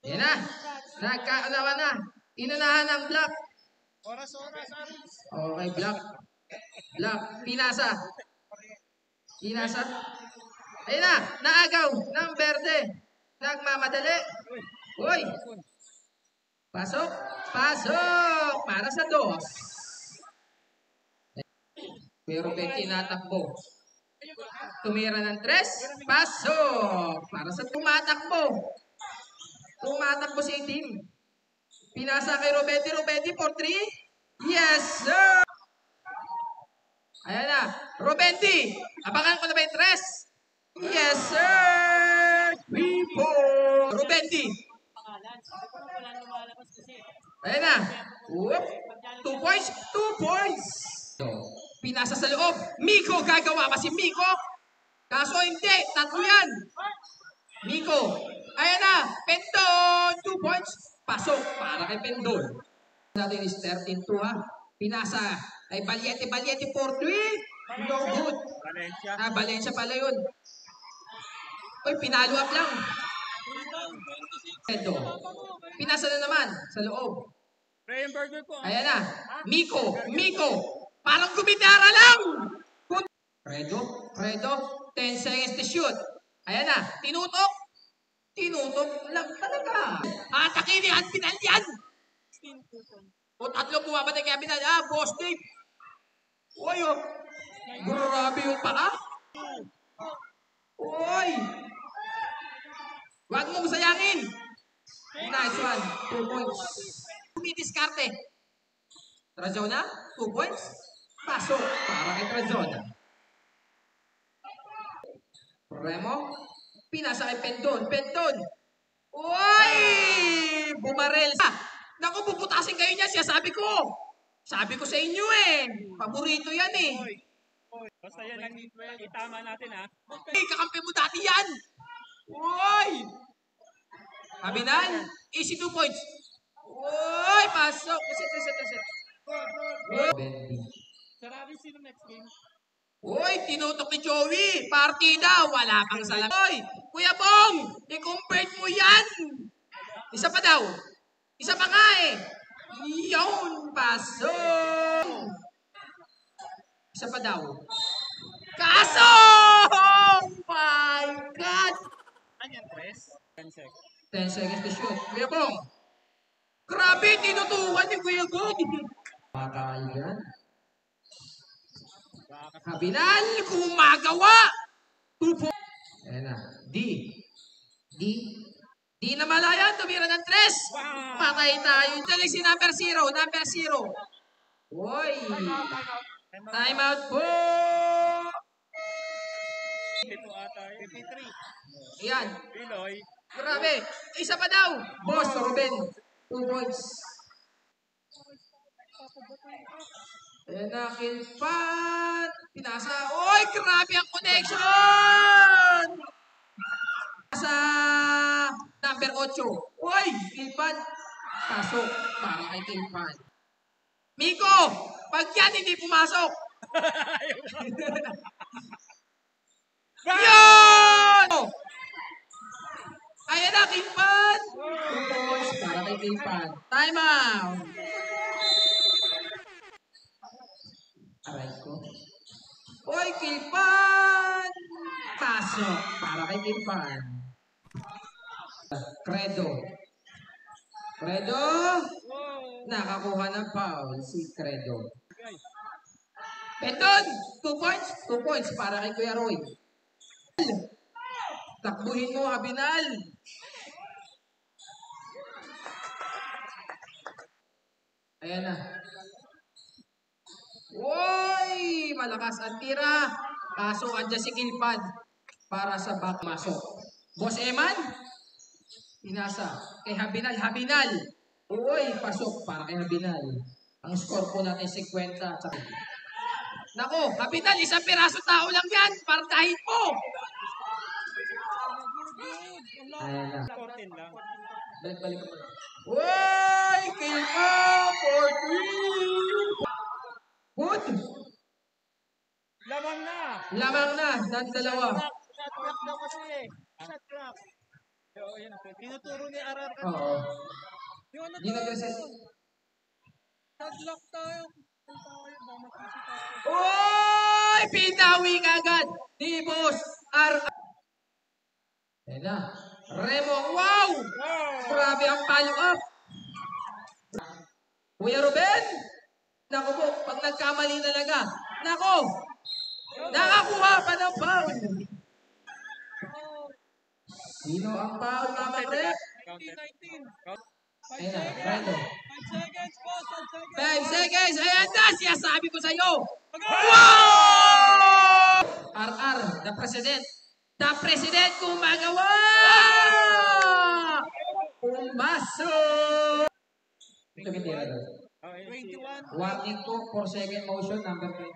Yan na. Nagkaalaman na. Inunahan ng block. Oras. Okay, block. Block. Pinasa. Ayun na. Naagaw ng berde. Nagmamadali. Uy. Pasok. Para sa dos. Pero tinatakbo. Tumira ng 3. Pasok. Para sa tumatakbo. Tumatakbo si team. Pinasa kay Robetti for 3. Yes, sir! Ayan na. Robetti. Abangan ko na ba yung 3? Yes, sir! 3-4. Robetti. Ayan na. Whoop. 2 points. Pinasa sa loob. Miko, gagawa ba si Miko? Kaso hindi. 3 yan. Miko. Ayan na. Pendon. 2 points. Pasok para kay Pendon. Natin is 13-2 ha. Pinasa ay Balyete for 3. No good. Valencia pala yun. Uy, pinalo up lang. Ito. Pinasa na naman sa loob. Ayan na. Miko. Parang gumitara lang. Fredo. 10 seconds to shoot. Ayan na. Tinutok lang talaga. Atake ni Binal yan. O 3 bumabatay kaya Binal. Boss Dave. Uy, oh. Grabe yung paa. Uy. Huwag mong sayangin. Nice one. 2 points. Umidiskarte. Trazona. 2 points. Pasok para kay Trazona. Remo. Pinasa kay Pendon. Uy! Bumarel. Naku, puputasin kayo niya. Sabi ko sa inyo eh. Paborito yan eh. Basta yan ang itama natin ha. Kakampi mo dati yan. Uy! Kabinal. Easy 2 points. Uy! Pasok. Set. Sarari sino next game? Uy! Tinutok ni Joey. Partida. Wala pang salam. Uy! Kuya Bong! I-convert mo yan. Isa pa daw. Isa pa nga eh. Yun! Pasok! Isa pa daw. Kaso! Oh my God! Anyan, 10 seconds. 10 seconds to shoot. Kuya Bong! Grabe! Tinutukan ni Kuya Bong! Bakal yan. Kabinal! Kumagawa! 2 points. Ayan na. D na malaya. Tumira ng 3. Patay tayo. Dali si number 0. Uy! Time out po! Ito ata 53. Ayan. Pinoy. Grabe. Isa pa daw. Boss, Ruben. 2 points. Ayan na, Kilpan. Pinasa. Uy, grabe ang connection! Sa number 8. Uy, Kilpan. Pasok para kay Kilpan. Miko, pag yan hindi pumasok. Yan! Ayan na, Kilpan. 2 points para kay Kilpan. Time out. Aray ko. Uy, Kilpan! Pasok para kay Kilpan. Credo. Nakakuha ng foul si Credo. Pendon! 2 points. 2 points para kay Kuya Roy. Takbuhin mo, Abinal. Ayan na. Uy! Malakas ang tira. Kaso andyan si Kilpan para sa back masok. Boss Eman? Pinasa kay Habinal. Uy! Pasok para kay Habinal. Ang score po natin 50. Nako, Habinal, isang piraso tao lang yan. Partahin mo. Ayan na. 14 lang. Balik ka pala. Uy! Kilpan for 3! Good! Lamang na. Lamang na ng dalawa. Shot clock daw kasi eh. Shot clock. Oo, yun ang tinuturo ni RR ka. Oo. Yung ano Hindi nag-reset. Tag-lock tayo. Mamatisi tayo. Oy! Pinawi agad ni Boss R. Ayan na. Remo. Wow! Grabe ang follow up. Kuya Ruben. Nako po, pag nagkamali talaga. Nako! Nakakuha pa ng foul. Sino ang foul, Mama Rep? 19. Ayan na, Brando. 5 seconds, boss. 5 5 seconds. seconds. Ayan na, siyasabi ko sa'yo. Wow! RR, the President. The President gumagawa! Pumasok! Ito, hindi na daw. 21. Warning po, 4 second motion, number 21.